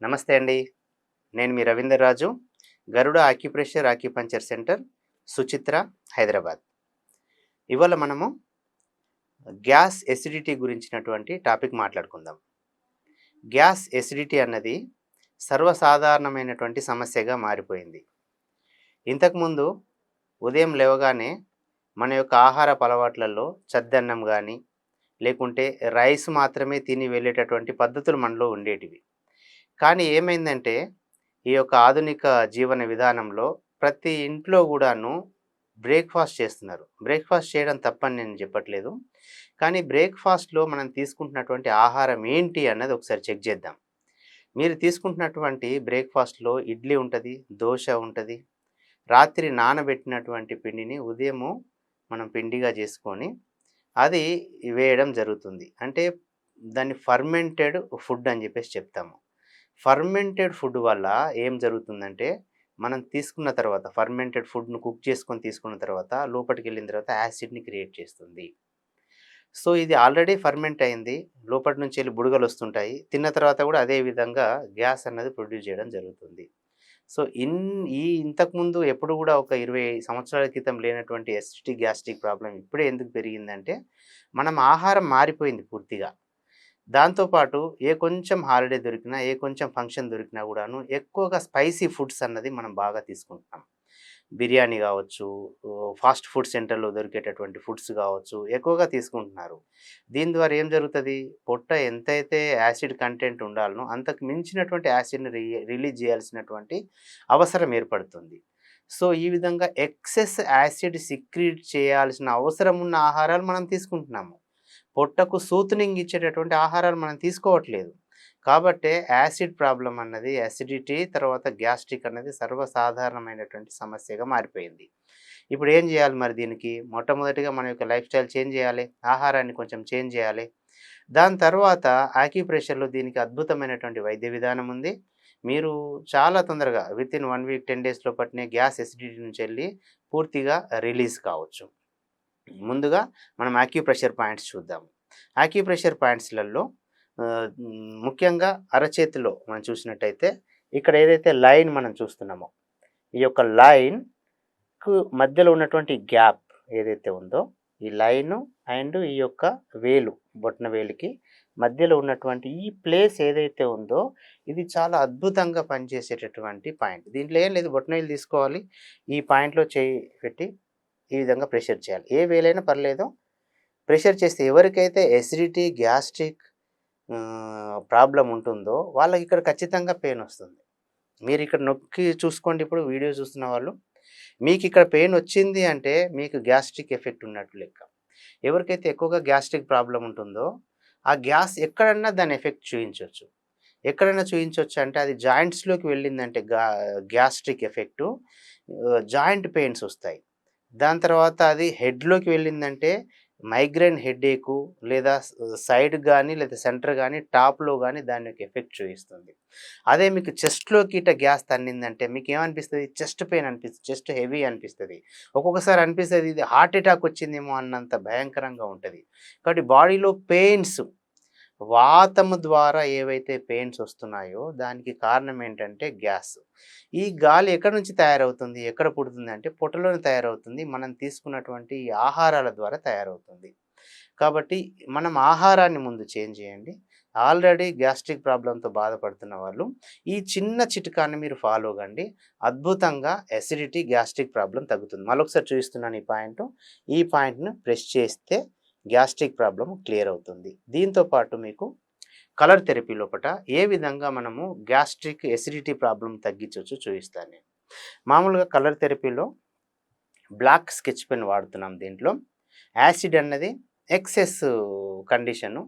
నమస్తే అండి. నేను మీ Ravinder Raju. Garuda acupressure acupuncture centre, Suchitra, Hyderabad. ఇవాళ మనము గ్యాస్ ఎసిడిటీ గురించినటువంటి టాపిక్ మాట్లాడుకుందాం. గ్యాస్ ఎసిడిటీ అన్నది సర్వసాధారణమైనటువంటి సమస్యగా మారిపోయింది. ఇంతకుముందు ఉదయం లేవగానే మన యొక్క ఆహారపు అలవాట్లలో చద్దన్నం గానీ, లేకుంటే రైస్ మాత్రమే తిని వెళ్ళేటటువంటి పద్ధతులు మనలో ఉండేటివి. కానీ ఏమైందంటే, ఈ యొక్క ఆధునిక జీవన విధానంలో ప్రతి ఇంట్లో గూడాను బ్రేక్‌ఫాస్ట్ చేస్తున్నారు. బ్రేక్‌ఫాస్ట్ చేయడం తప్పని నేను చెప్పట్లేదు. కానీ బ్రేక్‌ఫాస్ట్‌లో మనం తీసుకుంటున్నటువంటి ఆహారం ఏంటి అన్నది ఒకసారి చెక్ చేద్దాం. మీరు తీసుకుంటున్నటువంటి బ్రేక్‌ఫాస్ట్‌లో ఇడ్లీ ఉంటది, దోస ఉంటది. రాత్రి నానబెట్టినటువంటి పిండిని ఉదయము మనం పిండిగా చేసుకొని, అది వేయడం జరుగుతుంది. అంటే దాన్ని ఫర్మెంటెడ్ ఫుడ్ అని చెప్పేసి చెప్తాము. ఫర్మెంటెడ్ ఫుడ్ వల్ల ఏం జరుగుతుందంటే, మనం తీసుకున్న తర్వాత ఫర్మెంటెడ్ ఫుడ్‌ను కుక్ చేసుకొని తీసుకున్న తర్వాత లోపటికెళ్ళిన తర్వాత యాసిడ్‌ని క్రియేట్ చేస్తుంది. సో, ఇది ఆల్రెడీ ఫర్మెంట్ అయింది. లోపటి నుంచెళ్ళి బుడగలొస్తుంటాయి. తిన్న తర్వాత కూడా అదే విధంగా గ్యాస్ అన్నది ప్రొడ్యూస్ చేయడం జరుగుతుంది. సో, ఇంతకుముందు ఎప్పుడు కూడా ఒక 20 సంవత్సరాల క్రితం లేనటువంటి ఎసిడిటీ, గ్యాస్ట్రిక్ ప్రాబ్లమ్ ఇప్పుడే ఎందుకు పెరిగిందంటే, మనం ఆహారం మారిపోయింది పూర్తిగా. దాంతో పాటు ఏ కొంచెం హాలిడే దొరికినా, ఏ కొంచెం ఫంక్షన్ దొరికినా గూడాను ఎక్కువగా స్పైసీ ఫుడ్స్ అన్నది మనం బాగా తీసుకుంటున్నాం. బిర్యానీ గావచ్చు, ఫాస్ట్ ఫుడ్ సెంటర్‌లో దొరికేటటువంటి ఫుడ్స్ గావచ్చు, ఎక్కువగా తీసుకుంటున్నారు. దీని ద్వారా ఏం జరుగుతది? పొట్ట ఎంతైతే యాసిడ్ కంటెంట్ ఉండాలనో అంతకు మించినటువంటి యాసిడ్‌ని రిలీజ్ చేయాల్సినటువంటి అవసరం ఏర్పడుతుంది. సో, ఈ విధంగా ఎక్సెస్ యాసిడ్ సిక్రీట్ చేయాల్సిన అవసరం ఉన్న ఆహారాలు మనం తీసుకుంటున్నాము. పొట్టకు సూతనింగ్ ఇచ్చేటటువంటి ఆహారాలు మనం తీసుకోవట్లేదు. కాబట్టే యాసిడ్ ప్రాబ్లమ్ అన్నది యాసిడిటీ తర్వాత గ్యాస్ట్రిక్ అన్నది సర్వసాధారణమైనటువంటి సమస్యగా మారిపోయింది. ఇప్పుడు ఏం చేయాలి మరి దీనికి? మొట్టమొదటిగా మన యొక్క లైఫ్ స్టైల్ చేంజ్ చేయాలి. ఆహారాన్ని కొంచెం చేంజ్ చేయాలి. దాని తర్వాత యాక్యుప్రెషర్‌లో దీనికి అద్భుతమైనటువంటి వైద్య విధానం ఉంది. మీరు చాలా తొందరగా వితిన్ 1 వీక్, 10 డేస్ లోపటనే గ్యాస్ ఎసిడిటీ నుంచెళ్ళి పూర్తిగా రిలీజ్ కావచ్చు. ముందుగా మనం యాక్యుప్రెషర్ పాయింట్స్ చూద్దాం. యాక్యుప్రెషర్ పాయింట్స్‌లలో ముఖ్యంగా అరచేతిలో మనం చూసినట్టయితే ఇక్కడ ఏదైతే లైన్ మనం చూస్తున్నామో, ఈ యొక్క లైన్‌కు మధ్యలో ఉన్నటువంటి గ్యాప్ ఏదైతే ఉందో, ఈ లైను అండ్ ఈ యొక్క వేలు, బొటన వేలుకి మధ్యలో ఉన్నటువంటి ఈ ప్లేస్ ఏదైతే ఉందో, ఇది చాలా అద్భుతంగా పనిచేసేటటువంటి పాయింట్. దీంట్లో ఏం లేదు, బొటనవేలు తీసుకోవాలి. ఈ పాయింట్‌లో చెయ్యి పెట్టి ఈ విధంగా ప్రెషర్ చేయాలి. ఏ వేలైనా పర్లేదు. ప్రెషర్ చేస్తే ఎవరికైతే ఎసిడిటీ, గ్యాస్ట్రిక్ ప్రాబ్లమ్ ఉంటుందో వాళ్ళకి ఇక్కడ ఖచ్చితంగా పెయిన్ వస్తుంది. మీరు ఇక్కడ నొక్కి చూసుకోండి, ఇప్పుడు వీడియో చూస్తున్న వాళ్ళు. మీకు ఇక్కడ పెయిన్ వచ్చింది అంటే మీకు గ్యాస్ట్రిక్ ఎఫెక్ట్ ఉన్నట్టు లెక్క. ఎవరికైతే ఎక్కువగా గ్యాస్ట్రిక్ ప్రాబ్లమ్ ఉంటుందో ఆ గ్యాస్ ఎక్కడన్నా దాని ఎఫెక్ట్ చూయించొచ్చు. ఎక్కడైనా చూయించొచ్చు అంటే అది జాయింట్స్‌లోకి వెళ్ళిందంటే గ్యాస్ట్రిక్ ఎఫెక్టు జాయింట్ పెయిన్స్ వస్తాయి. దాని తర్వాత అది హెడ్‌లోకి వెళ్ళిందంటే మైగ్రేన్ హెడేకు లేదా సైడ్ గానీ లేదా సెంటర్ గానీ టాప్‌లో గానీ దాని యొక్క ఎఫెక్ట్ చూయిస్తుంది. అదే మీకు చెస్ట్‌లోకి ఇట్ట గ్యాస్ తన్నిందంటే మీకేమనిపిస్తది? చెస్ట్ పెయిన్ అనిపిస్తది. చెస్ట్ హెవీ అనిపిస్తది. ఒక్కొక్కసారి అనిపిస్తది ఇది హార్ట్ అటాక్ వచ్చిందేమో అన్నంత భయంకరంగా ఉంటది. కాబట్టి బాడీలో పెయిన్స్, వాతము ద్వారా ఏవైతే పెయిన్స్ వస్తున్నాయో దానికి కారణం ఏంటంటే గ్యాస్. ఈ గాలి ఎక్కడి నుంచి తయారవుతుంది? ఎక్కడ పుడుతుంది అంటే పొట్టలోనే తయారవుతుంది. మనం తీసుకున్నటువంటి ఈ ఆహారాల ద్వారా తయారవుతుంది. కాబట్టి మనం ఆహారాన్ని ముందు చేంజ్ చేయండి. ఆల్రెడీ గ్యాస్ట్రిక్ ప్రాబ్లమ్‌తో బాధపడుతున్న వాళ్ళు ఈ చిన్న చిట్కాని మీరు ఫాలో కండి. అద్భుతంగా ఎసిడిటీ, గ్యాస్ట్రిక్ ప్రాబ్లమ్ తగ్గుతుంది. మళ్ళొకసారి చూపిస్తున్నాను ఈ పాయింటు. ఈ పాయింట్‌ని ప్రెస్ చేస్తే గ్యాస్ట్రిక్ ప్రాబ్లమ్ క్లియర్ అవుతుంది. దీంతో పాటు మీకు కలర్ థెరపీ లోపట ఏ విధంగా మనము గ్యాస్ట్రిక్, ఎసిడిటీ ప్రాబ్లమ్ తగ్గించొచ్చో చూపిస్తాను నేను. మామూలుగా కలర్ థెరపీలో బ్లాక్ స్కెచ్ పెన్ వాడుతున్నాం దీంట్లో. యాసిడ్ అన్నది ఎక్సెస్ కండిషను.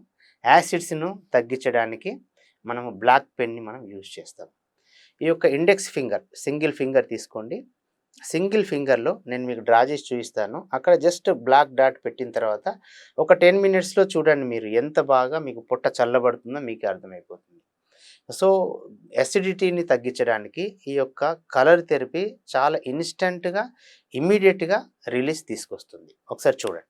యాసిడ్స్‌ను తగ్గించడానికి మనము బ్లాక్ పెన్‌ని మనం యూజ్ చేస్తాం. ఈ యొక్క ఇండెక్స్ ఫింగర్, సింగిల్ ఫింగర్ తీసుకోండి. సింగిల్ ఫింగర్‌లో నేను మీకు డ్రా చేసి చూపిస్తాను. అక్కడ జస్ట్ బ్లాక్ డాట్ పెట్టిన తర్వాత ఒక 10 మినిట్స్‌లో చూడండి మీరు ఎంత బాగా మీకు పొట్ట చల్లబడుతుందో మీకే అర్థమైపోతుంది. సో, అసిడిటీని తగ్గించడానికి ఈ యొక్క కలర్ థెరపీ చాలా ఇన్‌స్టంట్‌గా, ఇమ్మీడియేట్‌గా రిలీజ్ తీసుకొస్తుంది. ఒకసారి చూడండి.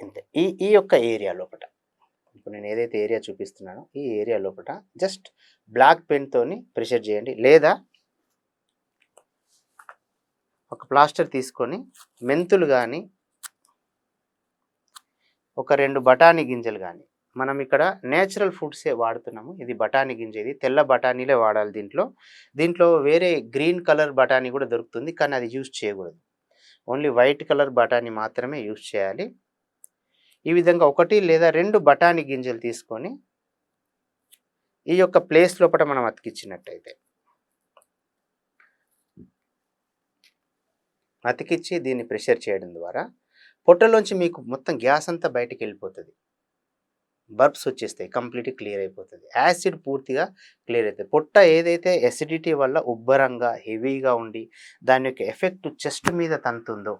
ఇంతే. ఈ ఈ యొక్క ఏరియా లోపట, ఇప్పుడు నేను ఏదైతే ఏరియా చూపిస్తున్నానో ఈ ఏరియా లోపట జస్ట్ బ్లాక్ పెన్‌తోని ప్రెషర్ చేయండి. లేదా ఒక ప్లాస్టర్ తీసుకొని మెంతులు గానీ, ఒక 2 బఠానీ గింజలు గానీ, మనం ఇక్కడ నేచురల్ ఫుడ్సే వాడుతున్నాము. ఇది బఠానీ గింజ, ఇది తెల్ల బఠానీలే వాడాలి దీంట్లో. దీంట్లో వేరే గ్రీన్ కలర్ బఠానీ కూడా దొరుకుతుంది. కానీ అది యూజ్ చేయకూడదు. ఓన్లీ వైట్ కలర్ బఠానీ మాత్రమే యూజ్ చేయాలి. ఈ విధంగా 1 లేదా 2 బఠానీ గింజలు తీసుకొని ఈ యొక్క ప్లేస్ లోపట మనం అతికిచ్చినట్టయితే, అతికిచ్చి దీన్ని ప్రెషర్ చేయడం ద్వారా పొట్టలోంచి మీకు మొత్తం గ్యాస్ అంతా బయటికెళ్ళిపోతది. బర్బ్స్ వచ్చేస్తాయి. కంప్లీట్‌గా క్లియర్ అయిపోతది. యాసిడ్ పూర్తిగా క్లియర్ అయితది. పొట్ట ఏదైతే అసిడిటీ వల్ల ఉబ్బరంగా, హెవీగా ఉండి దాని యొక్క ఎఫెక్ట్ చెస్ట్ మీద తంతుందో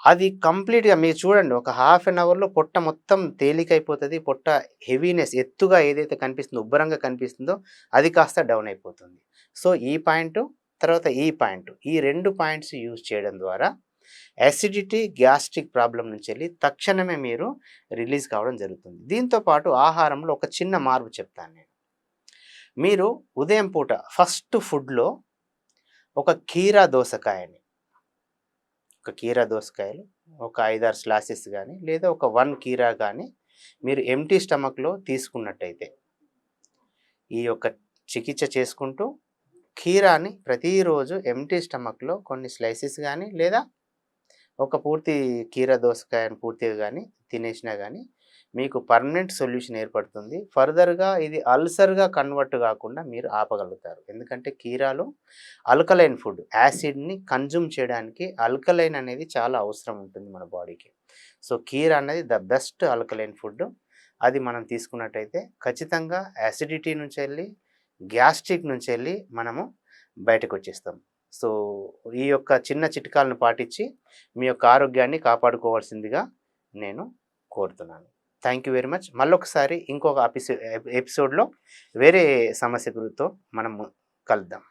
అది కంప్లీట్‌గా మీరు చూడండి, ఒక హాఫ్ అన్ అవర్‌లో పొట్ట మొత్తం తేలికైపోతది. పొట్ట హెవీనెస్ ఎత్తుగా ఏదైతే కనిపిస్తుందో, ఉబ్బరంగా కనిపిస్తుందో అది కాస్త డౌన్ అయిపోతుంది. సో, ఈ పాయింటు, తర్వాత ఈ పాయింట్, ఈ 2 పాయింట్స్ యూజ్ చేయడం ద్వారా అసిడిటీ, గ్యాస్ట్రిక్ ప్రాబ్లమ్ నుంచెళ్ళి తక్షణమే మీరు రిలీజ్ కావడం జరుగుతుంది. దీంతో పాటు ఆహారంలో ఒక చిన్న మార్పు చెప్తాను నేను. మీరు ఉదయం పూట ఫస్ట్ ఫుడ్‌లో ఒక కీరా దోసకాయని, ఒక కీరా దోసకాయలు ఒక 5, 6 స్లాసెస్ గానీ, లేదా ఒక 1 కీరా గానీ మీరు ఎంప్టీ స్టమక్‌లో తీసుకున్నట్టయితే, ఈ యొక్క చికిత్స చేసుకుంటూ కీరాని ప్రతిరోజు ఎంప్టీ స్టమక్‌లో కొన్ని స్లైసెస్ గానీ, లేదా ఒక పూర్తి కీరా దోసకాయని పూర్తిగా గానీ తినేసినా గానీ మీకు పర్మనెంట్ సొల్యూషన్ ఏర్పడుతుంది. ఫర్దర్‌గా ఇది అల్సర్‌గా కన్వర్ట్ కాకుండా మీరు ఆపగలుగుతారు. ఎందుకంటే కీరాలో ఆల్కలైన్ ఫుడ్, యాసిడ్‌ని కన్జ్యూమ్ చేయడానికి ఆల్కలైన్ అనేది చాలా అవసరం ఉంటుంది మన బాడీకి. సో, కీరా అనేది ద బెస్ట్ ఆల్కలైన్ ఫుడ్. అది మనం తీసుకున్నట్టయితే ఖచ్చితంగా యాసిడిటీ నుంచెళ్ళి, గ్యాస్ట్రిక్ నుంచెళ్ళి మనము బయటకొచ్చేస్తాం. సో, ఈ యొక్క చిన్న చిట్కాలను పాటించి మీ యొక్క ఆరోగ్యాన్ని కాపాడుకోవాల్సిందిగా నేను కోరుతున్నాను. Thank you very much. మళ్ళొకసారి ఇంకొక ఎపిసోడ్‌లో వేరే సమస్య గురితో మనము కలుద్దాం.